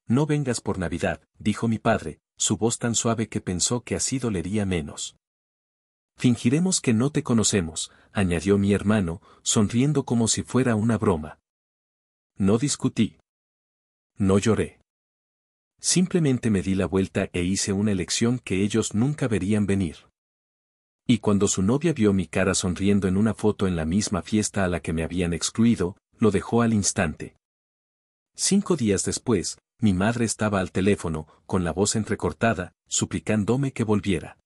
No vengas por Navidad, dijo mi padre, su voz tan suave que pensó que así dolería menos. Fingiremos que no te conocemos, añadió mi hermano, sonriendo como si fuera una broma. No discutí. No lloré. Simplemente me di la vuelta e hice una elección que ellos nunca verían venir. Y cuando su novia vio mi cara sonriendo en una foto en la misma fiesta a la que me habían excluido, lo dejó al instante. 5 días después, mi madre estaba al teléfono, con la voz entrecortada, suplicándome que volviera.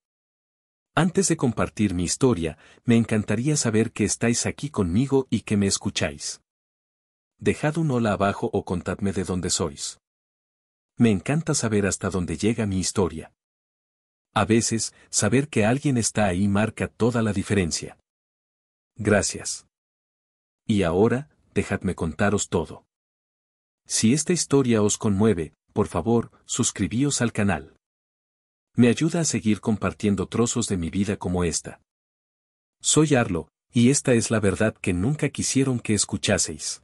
Antes de compartir mi historia, me encantaría saber que estáis aquí conmigo y que me escucháis. Dejad un hola abajo o contadme de dónde sois. Me encanta saber hasta dónde llega mi historia. A veces, saber que alguien está ahí marca toda la diferencia. Gracias. Y ahora, dejadme contaros todo. Si esta historia os conmueve, por favor, suscribíos al canal. Me ayuda a seguir compartiendo trozos de mi vida como esta. Soy Arlo, y esta es la verdad que nunca quisieron que escuchaseis.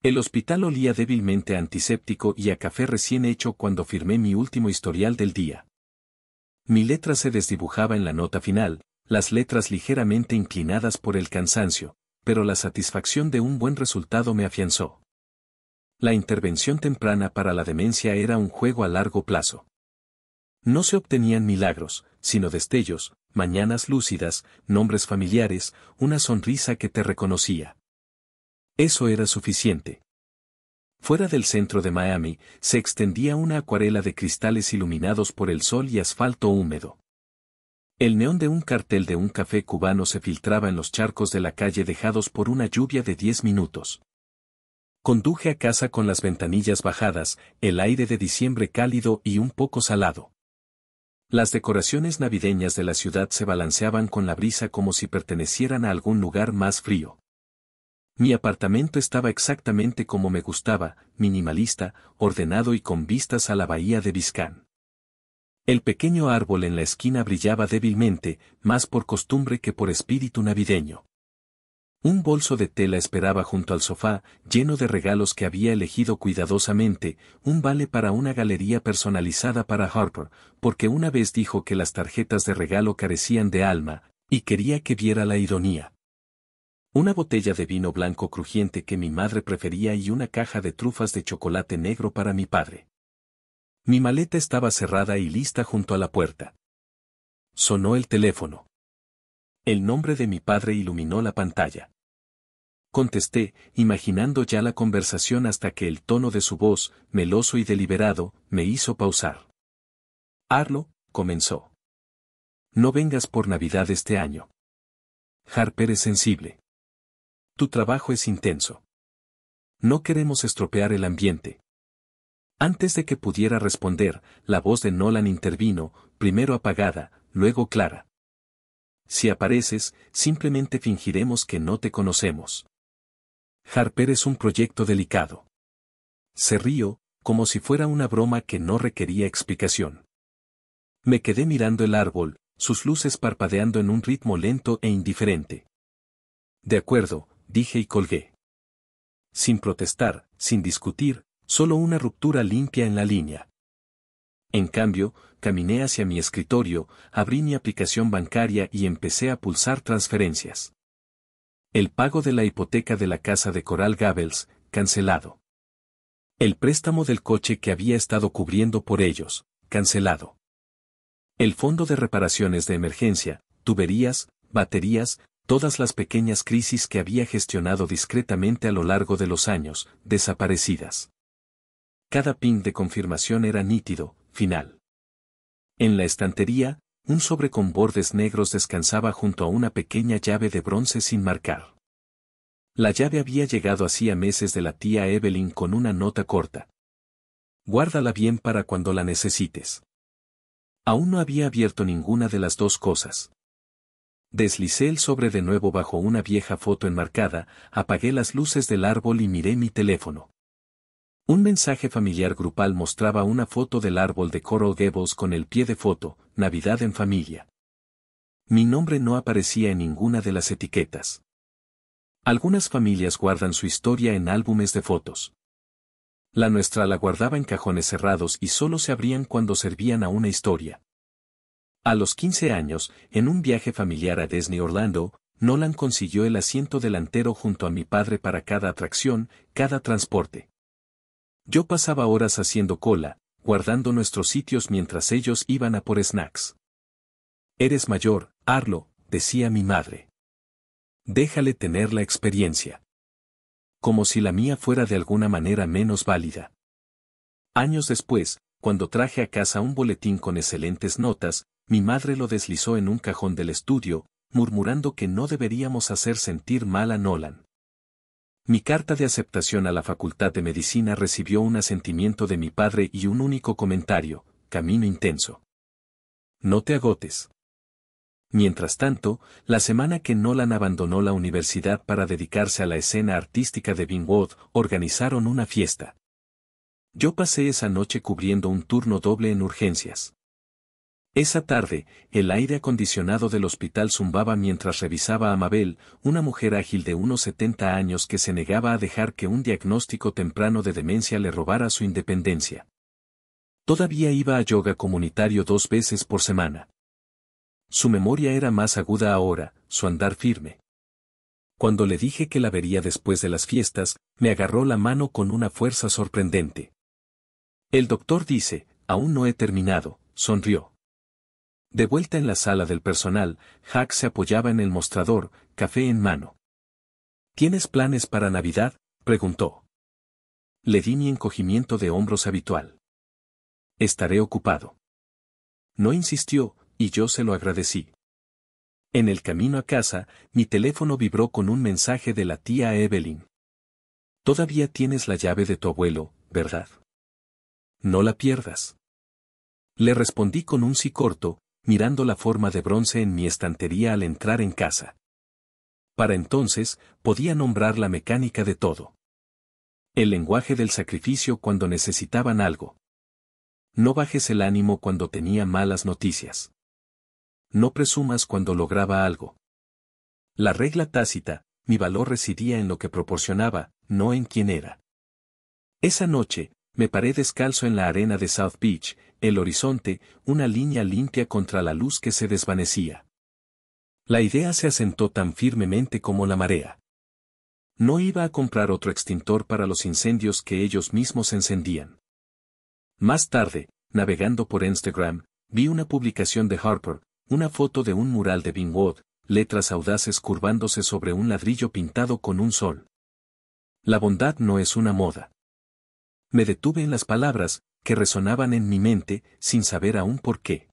El hospital olía débilmente a antiséptico y a café recién hecho cuando firmé mi último historial del día. Mi letra se desdibujaba en la nota final, las letras ligeramente inclinadas por el cansancio, pero la satisfacción de un buen resultado me afianzó. La intervención temprana para la demencia era un juego a largo plazo. No se obtenían milagros, sino destellos, mañanas lúcidas, nombres familiares, una sonrisa que te reconocía. Eso era suficiente. Fuera del centro de Miami, se extendía una acuarela de cristales iluminados por el sol y asfalto húmedo. El neón de un cartel de un café cubano se filtraba en los charcos de la calle dejados por una lluvia de 10 minutos. Conduje a casa con las ventanillas bajadas, el aire de diciembre cálido y un poco salado. Las decoraciones navideñas de la ciudad se balanceaban con la brisa como si pertenecieran a algún lugar más frío. Mi apartamento estaba exactamente como me gustaba, minimalista, ordenado y con vistas a la bahía de Biscayne. El pequeño árbol en la esquina brillaba débilmente, más por costumbre que por espíritu navideño. Un bolso de tela esperaba junto al sofá, lleno de regalos que había elegido cuidadosamente, un vale para una galería personalizada para Harper, porque una vez dijo que las tarjetas de regalo carecían de alma, y quería que viera la ironía. Una botella de vino blanco crujiente que mi madre prefería y una caja de trufas de chocolate negro para mi padre. Mi maleta estaba cerrada y lista junto a la puerta. Sonó el teléfono. El nombre de mi padre iluminó la pantalla. Contesté, imaginando ya la conversación hasta que el tono de su voz, meloso y deliberado, me hizo pausar. Arlo, comenzó. No vengas por Navidad este año. Harper es sensible. Tu trabajo es intenso. No queremos estropear el ambiente. Antes de que pudiera responder, la voz de Nolan intervino, primero apagada, luego clara. Si apareces, simplemente fingiremos que no te conocemos. Harper es un proyecto delicado. Se rió, como si fuera una broma que no requería explicación. Me quedé mirando el árbol, sus luces parpadeando en un ritmo lento e indiferente. De acuerdo, dije y colgué. Sin protestar, sin discutir, solo una ruptura limpia en la línea. En cambio, caminé hacia mi escritorio, abrí mi aplicación bancaria y empecé a pulsar transferencias. El pago de la hipoteca de la casa de Coral Gables, cancelado. El préstamo del coche que había estado cubriendo por ellos, cancelado. El fondo de reparaciones de emergencia, tuberías, baterías, todas las pequeñas crisis que había gestionado discretamente a lo largo de los años, desaparecidas. Cada ping de confirmación era nítido, final. En la estantería, un sobre con bordes negros descansaba junto a una pequeña llave de bronce sin marcar. La llave había llegado hacía meses de la tía Evelyn con una nota corta. Guárdala bien para cuando la necesites. Aún no había abierto ninguna de las dos cosas. Deslicé el sobre de nuevo bajo una vieja foto enmarcada, apagué las luces del árbol y miré mi teléfono. Un mensaje familiar grupal mostraba una foto del árbol de Coral Gables con el pie de foto, Navidad en familia. Mi nombre no aparecía en ninguna de las etiquetas. Algunas familias guardan su historia en álbumes de fotos. La nuestra la guardaba en cajones cerrados y solo se abrían cuando servían a una historia. A los 15 años, en un viaje familiar a Disney Orlando, Nolan consiguió el asiento delantero junto a mi padre para cada atracción, cada transporte. Yo pasaba horas haciendo cola, guardando nuestros sitios mientras ellos iban a por snacks. Eres mayor, Arlo, decía mi madre. Déjale tener la experiencia. Como si la mía fuera de alguna manera menos válida. Años después, cuando traje a casa un boletín con excelentes notas, mi madre lo deslizó en un cajón del estudio, murmurando que no deberíamos hacer sentir mal a Nolan. Mi carta de aceptación a la Facultad de Medicina recibió un asentimiento de mi padre y un único comentario: camino intenso. No te agotes. Mientras tanto, la semana que Nolan abandonó la universidad para dedicarse a la escena artística de Vinewood, organizaron una fiesta. Yo pasé esa noche cubriendo un turno doble en urgencias. Esa tarde, el aire acondicionado del hospital zumbaba mientras revisaba a Mabel, una mujer ágil de unos 70 años que se negaba a dejar que un diagnóstico temprano de demencia le robara su independencia. Todavía iba a yoga comunitario 2 veces por semana. Su memoria era más aguda ahora, su andar firme. Cuando le dije que la vería después de las fiestas, me agarró la mano con una fuerza sorprendente. El doctor dice, aún no he terminado, sonrió. De vuelta en la sala del personal, Jack se apoyaba en el mostrador, café en mano. ¿Tienes planes para Navidad?, preguntó. Le di mi encogimiento de hombros habitual. Estaré ocupado. No insistió, y yo se lo agradecí. En el camino a casa, mi teléfono vibró con un mensaje de la tía Evelyn. Todavía tienes la llave de tu abuelo, ¿verdad? No la pierdas. Le respondí con un sí corto, mirando la forma de bronce en mi estantería al entrar en casa. Para entonces, podía nombrar la mecánica de todo. El lenguaje del sacrificio cuando necesitaban algo. No bajes el ánimo cuando tenía malas noticias. No presumas cuando lograba algo. La regla tácita: mi valor residía en lo que proporcionaba, no en quién era. Esa noche, me paré descalzo en la arena de South Beach, el horizonte, una línea limpia contra la luz que se desvanecía. La idea se asentó tan firmemente como la marea. No iba a comprar otro extintor para los incendios que ellos mismos encendían. Más tarde, navegando por Instagram, vi una publicación de Harper, una foto de un mural de Vinewood, letras audaces curvándose sobre un ladrillo pintado con un sol. La bondad no es una moda. Me detuve en las palabras, que resonaban en mi mente, sin saber aún por qué.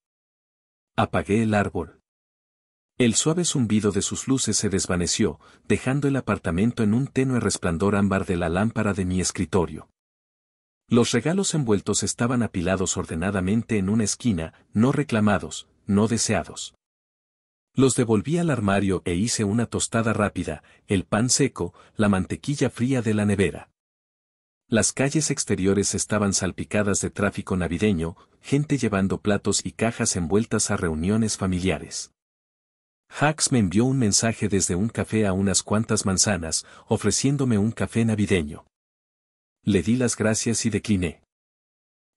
Apagué el árbol. El suave zumbido de sus luces se desvaneció, dejando el apartamento en un tenue resplandor ámbar de la lámpara de mi escritorio. Los regalos envueltos estaban apilados ordenadamente en una esquina, no reclamados, no deseados. Los devolví al armario e hice una tostada rápida, el pan seco, la mantequilla fría de la nevera. Las calles exteriores estaban salpicadas de tráfico navideño, gente llevando platos y cajas envueltas a reuniones familiares. Hax me envió un mensaje desde un café a unas cuantas manzanas, ofreciéndome un café navideño. Le di las gracias y decliné.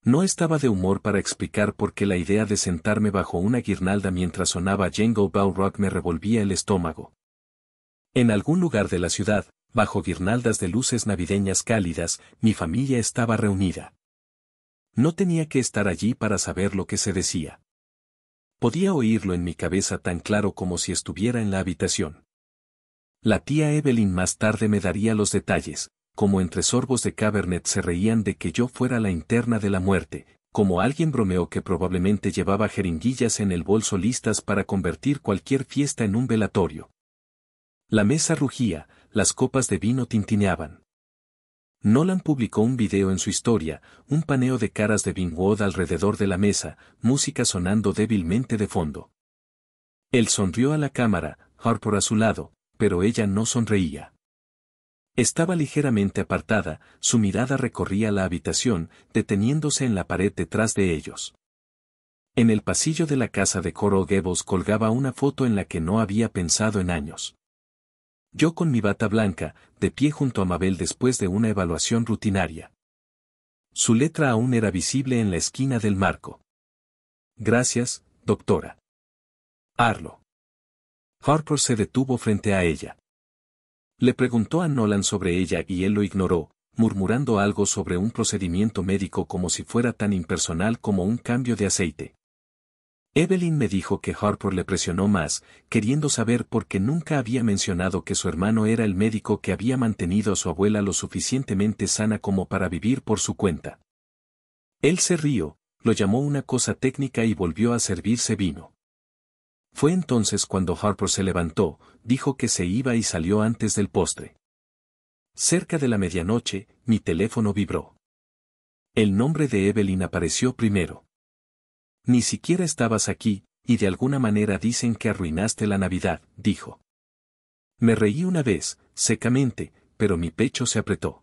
No estaba de humor para explicar por qué la idea de sentarme bajo una guirnalda mientras sonaba Jingle Bell Rock me revolvía el estómago. En algún lugar de la ciudad, bajo guirnaldas de luces navideñas cálidas, mi familia estaba reunida. No tenía que estar allí para saber lo que se decía. Podía oírlo en mi cabeza tan claro como si estuviera en la habitación. La tía Evelyn más tarde me daría los detalles, como entre sorbos de Cabernet se reían de que yo fuera la interna de la muerte, como alguien bromeó que probablemente llevaba jeringuillas en el bolso listas para convertir cualquier fiesta en un velatorio. La mesa rugía, las copas de vino tintineaban. Nolan publicó un video en su historia, un paneo de caras de Vinewood alrededor de la mesa, música sonando débilmente de fondo. Él sonrió a la cámara, Harper a su lado, pero ella no sonreía. Estaba ligeramente apartada, su mirada recorría la habitación, deteniéndose en la pared detrás de ellos. En el pasillo de la casa de Coral Gables colgaba una foto en la que no había pensado en años. Yo con mi bata blanca, de pie junto a Mabel después de una evaluación rutinaria. Su letra aún era visible en la esquina del marco. Gracias, doctora. Arlo. Harper se detuvo frente a ella. Le preguntó a Nolan sobre ella y él lo ignoró, murmurando algo sobre un procedimiento médico como si fuera tan impersonal como un cambio de aceite. Evelyn me dijo que Harper le presionó más, queriendo saber por qué nunca había mencionado que su hermano era el médico que había mantenido a su abuela lo suficientemente sana como para vivir por su cuenta. Él se rió, lo llamó una cosa técnica y volvió a servirse vino. Fue entonces cuando Harper se levantó, dijo que se iba y salió antes del postre. Cerca de la medianoche, mi teléfono vibró. El nombre de Evelyn apareció primero. Ni siquiera estabas aquí, y de alguna manera dicen que arruinaste la Navidad, dijo. Me reí una vez, secamente, pero mi pecho se apretó.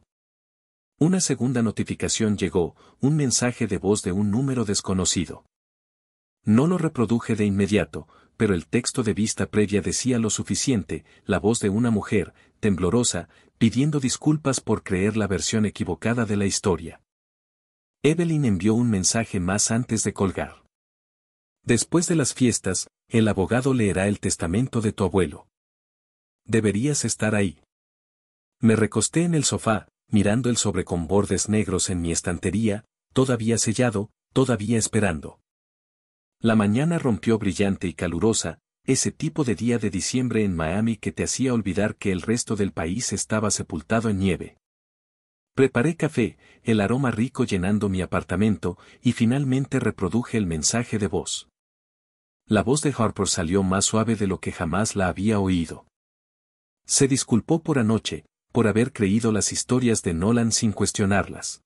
Una segunda notificación llegó, un mensaje de voz de un número desconocido. No lo reproduje de inmediato, pero el texto de vista previa decía lo suficiente, la voz de una mujer, temblorosa, pidiendo disculpas por creer la versión equivocada de la historia. Evelyn envió un mensaje más antes de colgar. Después de las fiestas, el abogado leerá el testamento de tu abuelo. Deberías estar ahí. Me recosté en el sofá, mirando el sobre con bordes negros en mi estantería, todavía sellado, todavía esperando. La mañana rompió brillante y calurosa, ese tipo de día de diciembre en Miami que te hacía olvidar que el resto del país estaba sepultado en nieve. Preparé café, el aroma rico llenando mi apartamento, y finalmente reproduje el mensaje de voz. La voz de Harper salió más suave de lo que jamás la había oído. Se disculpó por anoche, por haber creído las historias de Nolan sin cuestionarlas.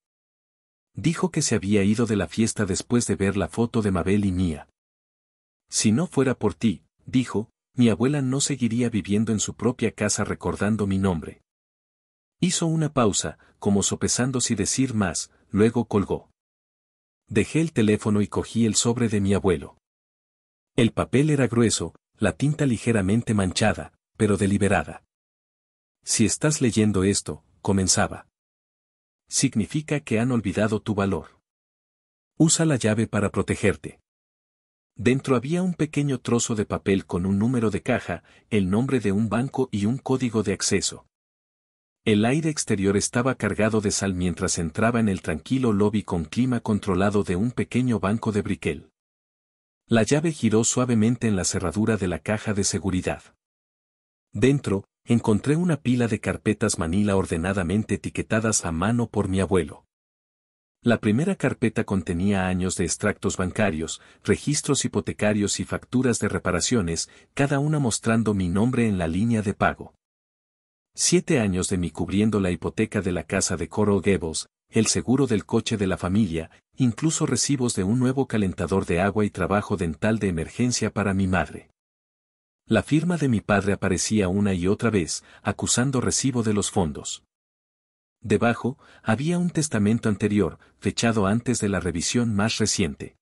Dijo que se había ido de la fiesta después de ver la foto de Mabel y Mia. Si no fuera por ti, dijo, mi abuela no seguiría viviendo en su propia casa recordando mi nombre. Hizo una pausa, como sopesando si decir más, luego colgó. Dejé el teléfono y cogí el sobre de mi abuelo. El papel era grueso, la tinta ligeramente manchada, pero deliberada. Si estás leyendo esto, comenzaba. Significa que han olvidado tu valor. Usa la llave para protegerte. Dentro había un pequeño trozo de papel con un número de caja, el nombre de un banco y un código de acceso. El aire exterior estaba cargado de sal mientras entraba en el tranquilo lobby con clima controlado de un pequeño banco de Brickell. La llave giró suavemente en la cerradura de la caja de seguridad. Dentro, encontré una pila de carpetas manila ordenadamente etiquetadas a mano por mi abuelo. La primera carpeta contenía años de extractos bancarios, registros hipotecarios y facturas de reparaciones, cada una mostrando mi nombre en la línea de pago. 7 años de mí cubriendo la hipoteca de la casa de Coral Gables, el seguro del coche de la familia, incluso recibos de un nuevo calentador de agua y trabajo dental de emergencia para mi madre. La firma de mi padre aparecía una y otra vez, acusando recibo de los fondos. Debajo, había un testamento anterior, fechado antes de la revisión más reciente.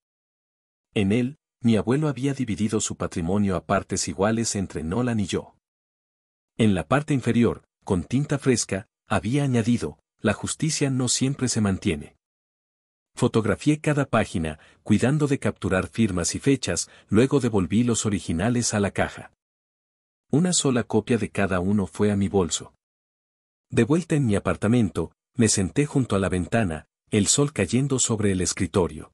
En él, mi abuelo había dividido su patrimonio a partes iguales entre Nolan y yo. En la parte inferior, con tinta fresca, había añadido, la justicia no siempre se mantiene. Fotografié cada página, cuidando de capturar firmas y fechas, luego devolví los originales a la caja. Una sola copia de cada uno fue a mi bolso. De vuelta en mi apartamento, me senté junto a la ventana, el sol cayendo sobre el escritorio.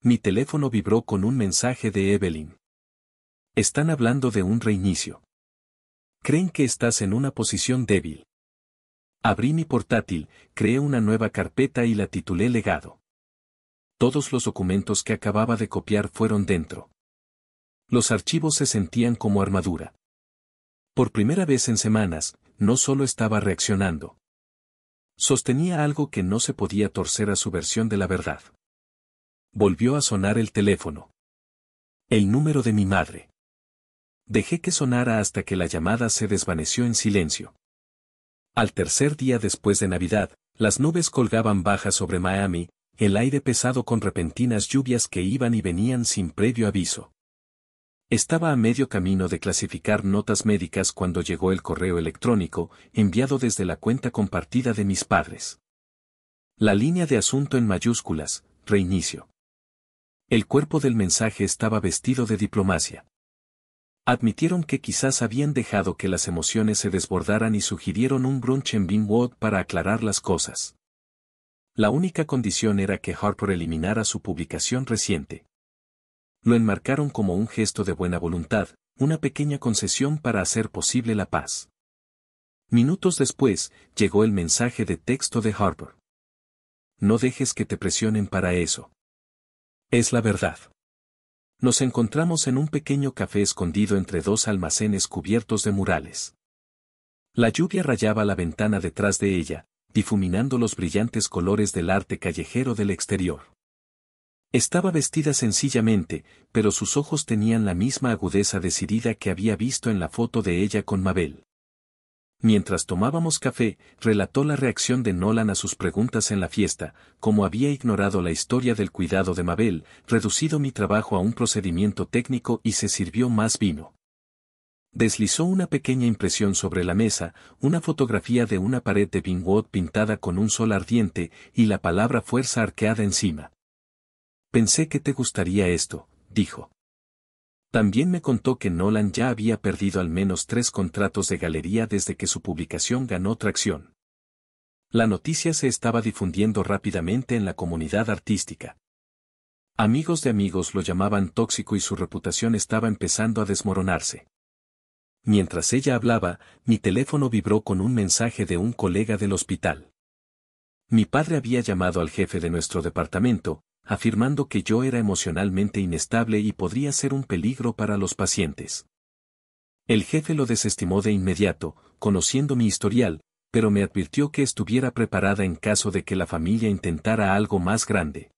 Mi teléfono vibró con un mensaje de Evelyn. Están hablando de un reinicio. Creen que estás en una posición débil. Abrí mi portátil, creé una nueva carpeta y la titulé Legado. Todos los documentos que acababa de copiar fueron dentro. Los archivos se sentían como armadura. Por primera vez en semanas, no solo estaba reaccionando. Sostenía algo que no se podía torcer a su versión de la verdad. Volvió a sonar el teléfono. El número de mi madre. Dejé que sonara hasta que la llamada se desvaneció en silencio. Al tercer día después de Navidad, las nubes colgaban bajas sobre Miami, el aire pesado con repentinas lluvias que iban y venían sin previo aviso. Estaba a medio camino de clasificar notas médicas cuando llegó el correo electrónico, enviado desde la cuenta compartida de mis padres. La línea de asunto en mayúsculas, reinicio. El cuerpo del mensaje estaba vestido de diplomacia. Admitieron que quizás habían dejado que las emociones se desbordaran y sugirieron un brunch en Vinewood para aclarar las cosas. La única condición era que Harper eliminara su publicación reciente. Lo enmarcaron como un gesto de buena voluntad, una pequeña concesión para hacer posible la paz. Minutos después, llegó el mensaje de texto de Harper. No dejes que te presionen para eso. Es la verdad. Nos encontramos en un pequeño café escondido entre dos almacenes cubiertos de murales. La lluvia rayaba la ventana detrás de ella, difuminando los brillantes colores del arte callejero del exterior. Estaba vestida sencillamente, pero sus ojos tenían la misma agudeza decidida que había visto en la foto de ella con Mabel. Mientras tomábamos café, relató la reacción de Nolan a sus preguntas en la fiesta, como había ignorado la historia del cuidado de Mabel, reducido mi trabajo a un procedimiento técnico y se sirvió más vino. Deslizó una pequeña impresión sobre la mesa, una fotografía de una pared de Vinewood pintada con un sol ardiente y la palabra fuerza arqueada encima. Pensé que te gustaría esto, dijo. También me contó que Nolan ya había perdido al menos 3 contratos de galería desde que su publicación ganó tracción. La noticia se estaba difundiendo rápidamente en la comunidad artística. Amigos de amigos lo llamaban tóxico y su reputación estaba empezando a desmoronarse. Mientras ella hablaba, mi teléfono vibró con un mensaje de un colega del hospital. Mi padre había llamado al jefe de nuestro departamento, afirmando que yo era emocionalmente inestable y podría ser un peligro para los pacientes. El jefe lo desestimó de inmediato, conociendo mi historial, pero me advirtió que estuviera preparada en caso de que la familia intentara algo más grande.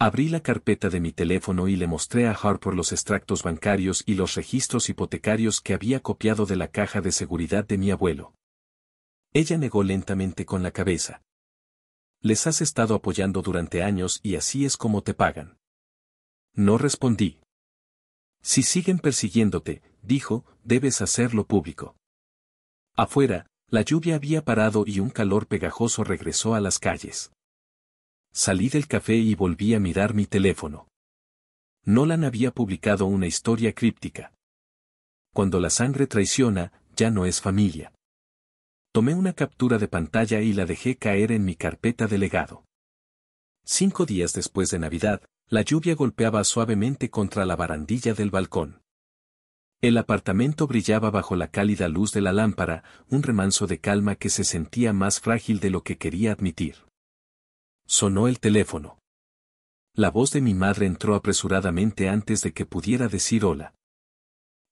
Abrí la carpeta de mi teléfono y le mostré a Harper los extractos bancarios y los registros hipotecarios que había copiado de la caja de seguridad de mi abuelo. Ella negó lentamente con la cabeza. Les has estado apoyando durante años y así es como te pagan. No respondí. Si siguen persiguiéndote, dijo, debes hacerlo público. Afuera, la lluvia había parado y un calor pegajoso regresó a las calles. Salí del café y volví a mirar mi teléfono. Nolan había publicado una historia críptica. Cuando la sangre traiciona, ya no es familia. Tomé una captura de pantalla y la dejé caer en mi carpeta de legado. 5 días después de Navidad, la lluvia golpeaba suavemente contra la barandilla del balcón. El apartamento brillaba bajo la cálida luz de la lámpara, un remanso de calma que se sentía más frágil de lo que quería admitir. Sonó el teléfono. La voz de mi madre entró apresuradamente antes de que pudiera decir hola.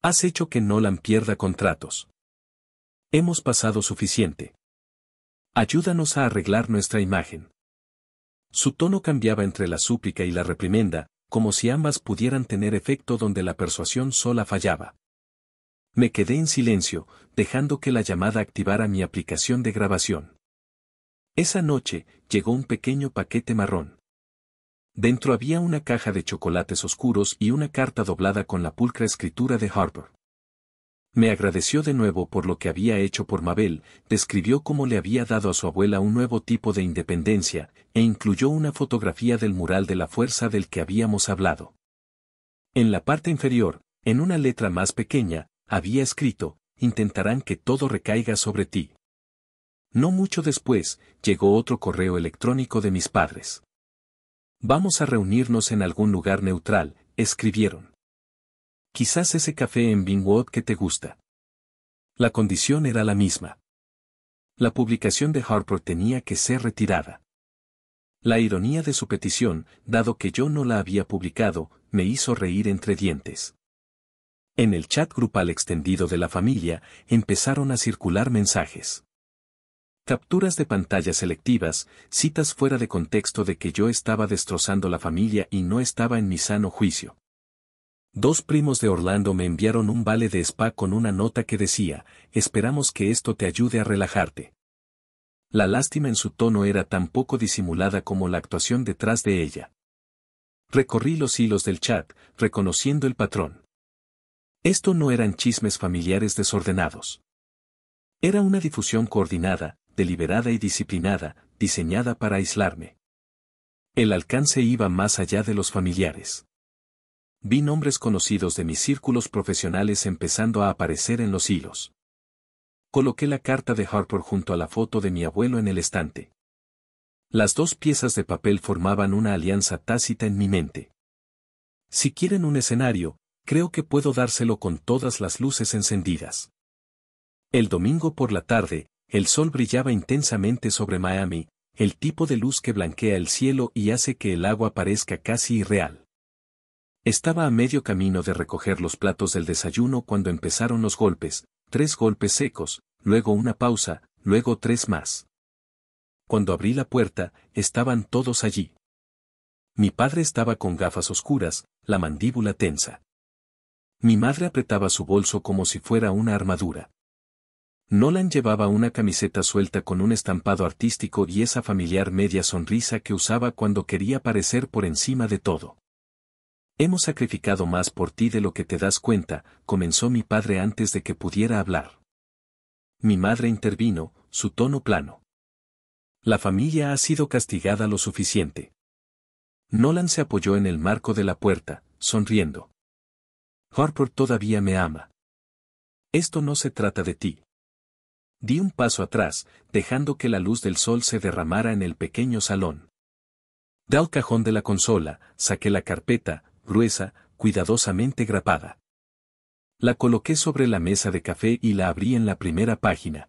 Has hecho que Nolan pierda contratos. Hemos pasado suficiente. Ayúdanos a arreglar nuestra imagen. Su tono cambiaba entre la súplica y la reprimenda, como si ambas pudieran tener efecto donde la persuasión sola fallaba. Me quedé en silencio, dejando que la llamada activara mi aplicación de grabación. Esa noche, llegó un pequeño paquete marrón. Dentro había una caja de chocolates oscuros y una carta doblada con la pulcra escritura de Harper. Me agradeció de nuevo por lo que había hecho por Mabel, describió cómo le había dado a su abuela un nuevo tipo de independencia, e incluyó una fotografía del mural de la fuerza del que habíamos hablado. En la parte inferior, en una letra más pequeña, había escrito, intentarán que todo recaiga sobre ti. No mucho después, llegó otro correo electrónico de mis padres. Vamos a reunirnos en algún lugar neutral, escribieron. Quizás ese café en Vinewood que te gusta. La condición era la misma. La publicación de Harper tenía que ser retirada. La ironía de su petición, dado que yo no la había publicado, me hizo reír entre dientes. En el chat grupal extendido de la familia, empezaron a circular mensajes. Capturas de pantalla selectivas, citas fuera de contexto de que yo estaba destrozando la familia y no estaba en mi sano juicio. 2 primos de Orlando me enviaron un vale de spa con una nota que decía, esperamos que esto te ayude a relajarte. La lástima en su tono era tan poco disimulada como la actuación detrás de ella. Recorrí los hilos del chat, reconociendo el patrón. Esto no eran chismes familiares desordenados. Era una difusión coordinada, deliberada y disciplinada, diseñada para aislarme. El alcance iba más allá de los familiares. Vi nombres conocidos de mis círculos profesionales empezando a aparecer en los hilos. Coloqué la carta de Harper junto a la foto de mi abuelo en el estante. Las dos piezas de papel formaban una alianza tácita en mi mente. Si quieren un escenario, creo que puedo dárselo con todas las luces encendidas. El domingo por la tarde, el sol brillaba intensamente sobre Miami, el tipo de luz que blanquea el cielo y hace que el agua parezca casi irreal. Estaba a medio camino de recoger los platos del desayuno cuando empezaron los golpes, 3 golpes secos, luego una pausa, luego 3 más. Cuando abrí la puerta, estaban todos allí. Mi padre estaba con gafas oscuras, la mandíbula tensa. Mi madre apretaba su bolso como si fuera una armadura. Nolan llevaba una camiseta suelta con un estampado artístico y esa familiar media sonrisa que usaba cuando quería parecer por encima de todo. Hemos sacrificado más por ti de lo que te das cuenta, comenzó mi padre antes de que pudiera hablar. Mi madre intervino, su tono plano. La familia ha sido castigada lo suficiente. Nolan se apoyó en el marco de la puerta, sonriendo. Harper todavía me ama. Esto no se trata de ti. Di un paso atrás, dejando que la luz del sol se derramara en el pequeño salón. Del cajón de la consola, saqué la carpeta, gruesa, cuidadosamente grapada. La coloqué sobre la mesa de café y la abrí en la primera página.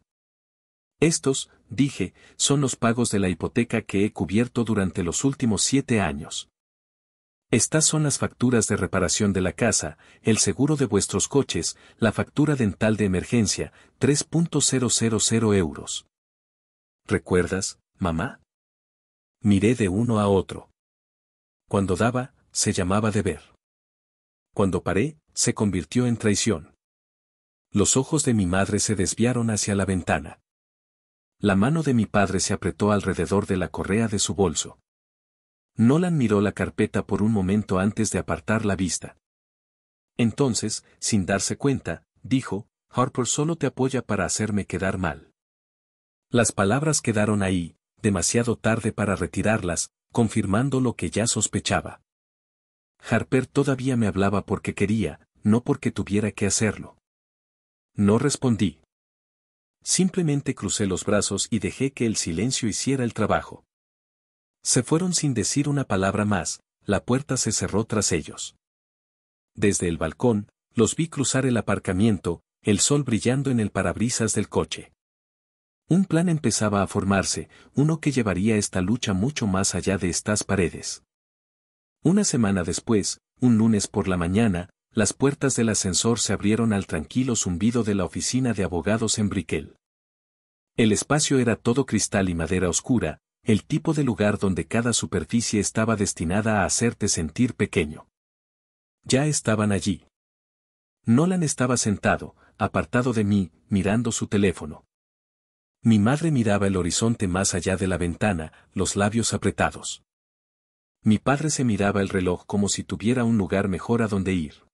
Estos, dije, son los pagos de la hipoteca que he cubierto durante los últimos 7 años. Estas son las facturas de reparación de la casa, el seguro de vuestros coches, la factura dental de emergencia, 3.000 euros. ¿Recuerdas, mamá? Miré de uno a otro. Cuando daba, se llamaba deber. Cuando paré, se convirtió en traición. Los ojos de mi madre se desviaron hacia la ventana. La mano de mi padre se apretó alrededor de la correa de su bolso. Nolan miró la carpeta por un momento antes de apartar la vista. Entonces, sin darse cuenta, dijo, Harper solo te apoya para hacerme quedar mal. Las palabras quedaron ahí, demasiado tarde para retirarlas, confirmando lo que ya sospechaba. Harper todavía me hablaba porque quería, no porque tuviera que hacerlo. No respondí. Simplemente crucé los brazos y dejé que el silencio hiciera el trabajo. Se fueron sin decir una palabra más, la puerta se cerró tras ellos. Desde el balcón, los vi cruzar el aparcamiento, el sol brillando en el parabrisas del coche. Un plan empezaba a formarse, uno que llevaría esta lucha mucho más allá de estas paredes. Una semana después, un lunes por la mañana, las puertas del ascensor se abrieron al tranquilo zumbido de la oficina de abogados en Brickell. El espacio era todo cristal y madera oscura, el tipo de lugar donde cada superficie estaba destinada a hacerte sentir pequeño. Ya estaban allí. Nolan estaba sentado, apartado de mí, mirando su teléfono. Mi madre miraba el horizonte más allá de la ventana, los labios apretados. Mi padre se miraba el reloj como si tuviera un lugar mejor a donde ir.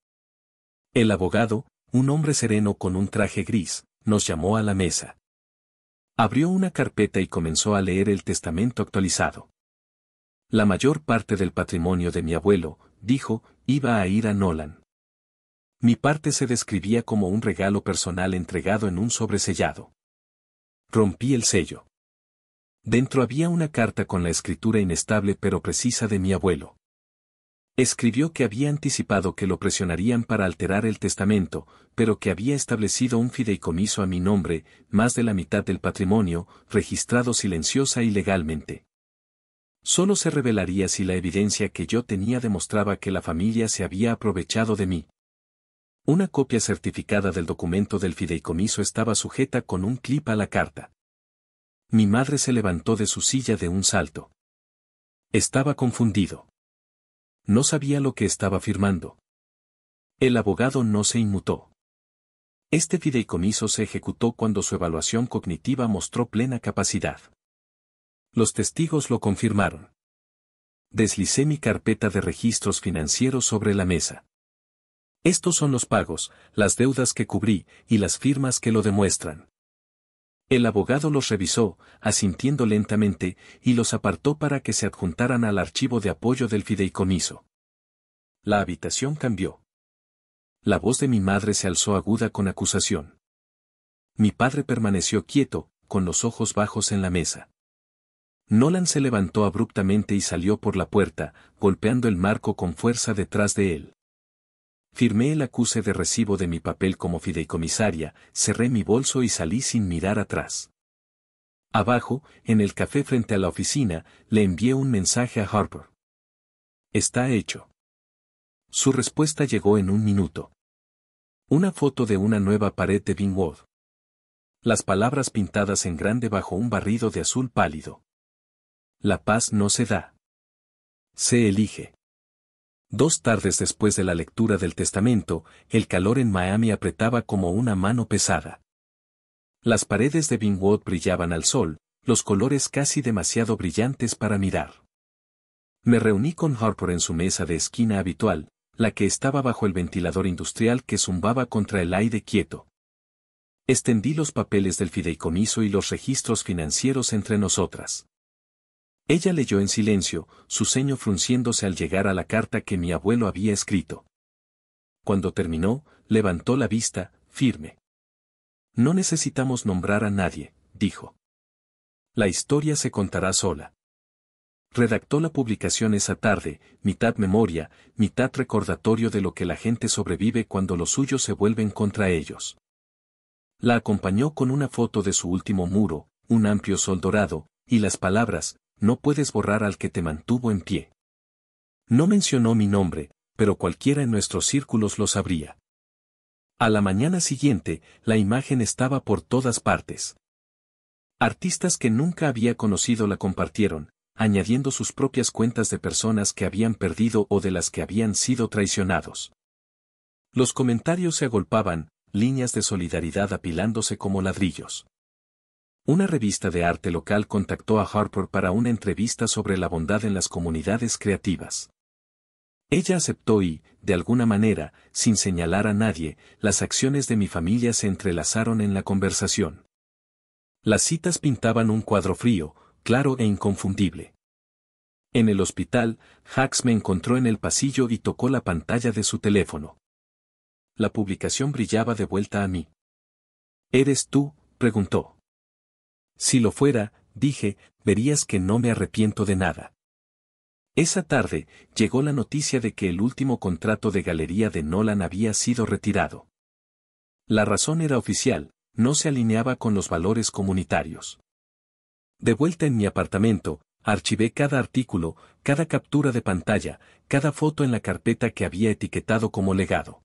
El abogado, un hombre sereno con un traje gris, nos llamó a la mesa. Abrió una carpeta y comenzó a leer el testamento actualizado. La mayor parte del patrimonio de mi abuelo, dijo, iba a ir a Nolan. Mi parte se describía como un regalo personal entregado en un sobresellado. Rompí el sello. Dentro había una carta con la escritura inestable pero precisa de mi abuelo. Escribió que había anticipado que lo presionarían para alterar el testamento, pero que había establecido un fideicomiso a mi nombre, más de la mitad del patrimonio, registrado silenciosa y legalmente. Solo se revelaría si la evidencia que yo tenía demostraba que la familia se había aprovechado de mí. Una copia certificada del documento del fideicomiso estaba sujeta con un clip a la carta. Mi madre se levantó de su silla de un salto. Estaba confundido. No sabía lo que estaba firmando. El abogado no se inmutó. Este fideicomiso se ejecutó cuando su evaluación cognitiva mostró plena capacidad. Los testigos lo confirmaron. Deslicé mi carpeta de registros financieros sobre la mesa. Estos son los pagos, las deudas que cubrí, y las firmas que lo demuestran. El abogado los revisó, asintiendo lentamente, y los apartó para que se adjuntaran al archivo de apoyo del fideicomiso. La habitación cambió. La voz de mi madre se alzó aguda con acusación. Mi padre permaneció quieto, con los ojos bajos en la mesa. Nolan se levantó abruptamente y salió por la puerta, golpeando el marco con fuerza detrás de él. Firmé el acuse de recibo de mi papel como fideicomisaria, cerré mi bolso y salí sin mirar atrás. Abajo, en el café frente a la oficina, le envié un mensaje a Harper. Está hecho. Su respuesta llegó en un minuto. Una foto de una nueva pared de Vinewood. Las palabras pintadas en grande bajo un barrido de azul pálido. La paz no se da. Se elige. 2 tardes después de la lectura del testamento, el calor en Miami apretaba como una mano pesada. Las paredes de Vinewood brillaban al sol, los colores casi demasiado brillantes para mirar. Me reuní con Harper en su mesa de esquina habitual, la que estaba bajo el ventilador industrial que zumbaba contra el aire quieto. Extendí los papeles del fideicomiso y los registros financieros entre nosotras. Ella leyó en silencio, su ceño frunciéndose al llegar a la carta que mi abuelo había escrito. Cuando terminó, levantó la vista, firme. No necesitamos nombrar a nadie, dijo. La historia se contará sola. Redactó la publicación esa tarde, mitad memoria, mitad recordatorio de lo que la gente sobrevive cuando los suyos se vuelven contra ellos. La acompañó con una foto de su último muro, un amplio sol dorado, y las palabras, no puedes borrar al que te mantuvo en pie. No mencionó mi nombre, pero cualquiera en nuestros círculos lo sabría. A la mañana siguiente, la imagen estaba por todas partes. Artistas que nunca había conocido la compartieron, añadiendo sus propias cuentas de personas que habían perdido o de las que habían sido traicionados. Los comentarios se agolpaban, líneas de solidaridad apilándose como ladrillos. Una revista de arte local contactó a Harper para una entrevista sobre la bondad en las comunidades creativas. Ella aceptó y, de alguna manera, sin señalar a nadie, las acciones de mi familia se entrelazaron en la conversación. Las citas pintaban un cuadro frío, claro e inconfundible. En el hospital, Hacks me encontró en el pasillo y tocó la pantalla de su teléfono. La publicación brillaba de vuelta a mí. ¿Eres tú?, preguntó. Si lo fuera, dije, verías que no me arrepiento de nada. Esa tarde, llegó la noticia de que el último contrato de galería de Nolan había sido retirado. La razón era oficial, no se alineaba con los valores comunitarios. De vuelta en mi apartamento, archivé cada artículo, cada captura de pantalla, cada foto en la carpeta que había etiquetado como legado.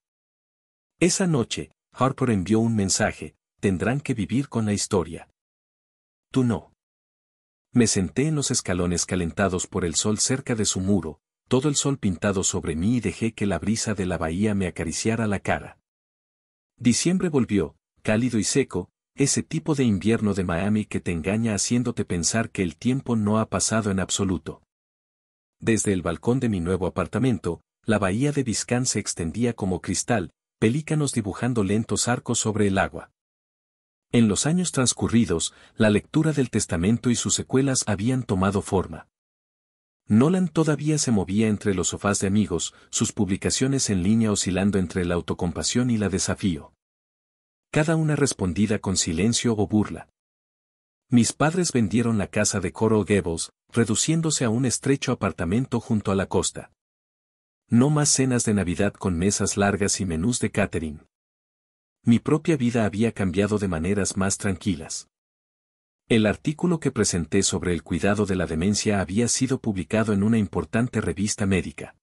Esa noche, Harper envió un mensaje, tendrán que vivir con la historia. Tú no. Me senté en los escalones calentados por el sol cerca de su muro, todo el sol pintado sobre mí y dejé que la brisa de la bahía me acariciara la cara. Diciembre volvió, cálido y seco, ese tipo de invierno de Miami que te engaña haciéndote pensar que el tiempo no ha pasado en absoluto. Desde el balcón de mi nuevo apartamento, la bahía de Biscayne se extendía como cristal, pelícanos dibujando lentos arcos sobre el agua. En los años transcurridos, la lectura del testamento y sus secuelas habían tomado forma. Nolan todavía se movía entre los sofás de amigos, sus publicaciones en línea oscilando entre la autocompasión y la desafío. Cada una respondida con silencio o burla. Mis padres vendieron la casa de Coral Gables, reduciéndose a un estrecho apartamento junto a la costa. No más cenas de Navidad con mesas largas y menús de catering. Mi propia vida había cambiado de maneras más tranquilas. El artículo que presenté sobre el cuidado de la demencia había sido publicado en una importante revista médica.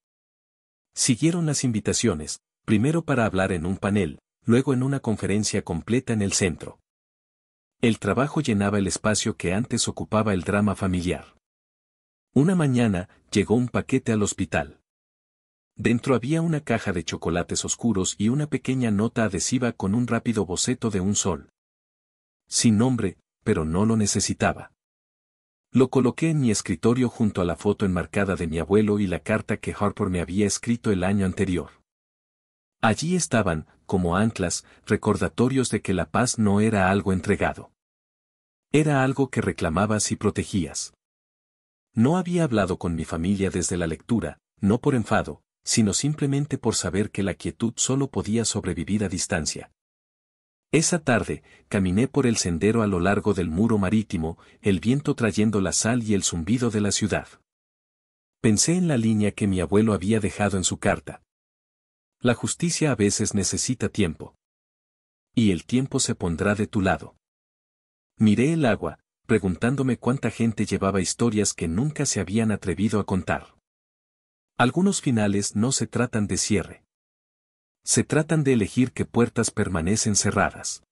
Siguieron las invitaciones, primero para hablar en un panel, luego en una conferencia completa en el centro. El trabajo llenaba el espacio que antes ocupaba el drama familiar. Una mañana, llegó un paquete al hospital. Dentro había una caja de chocolates oscuros y una pequeña nota adhesiva con un rápido boceto de un sol. Sin nombre, pero no lo necesitaba. Lo coloqué en mi escritorio junto a la foto enmarcada de mi abuelo y la carta que Harper me había escrito el año anterior. Allí estaban, como anclas, recordatorios de que la paz no era algo entregado. Era algo que reclamabas y protegías. No había hablado con mi familia desde la lectura, no por enfado, sino simplemente por saber que la quietud solo podía sobrevivir a distancia. Esa tarde, caminé por el sendero a lo largo del muro marítimo, el viento trayendo la sal y el zumbido de la ciudad. Pensé en la línea que mi abuelo había dejado en su carta. La justicia a veces necesita tiempo. Y el tiempo se pondrá de tu lado. Miré el agua, preguntándome cuánta gente llevaba historias que nunca se habían atrevido a contar. Algunos finales no se tratan de cierre. Se tratan de elegir qué puertas permanecen cerradas.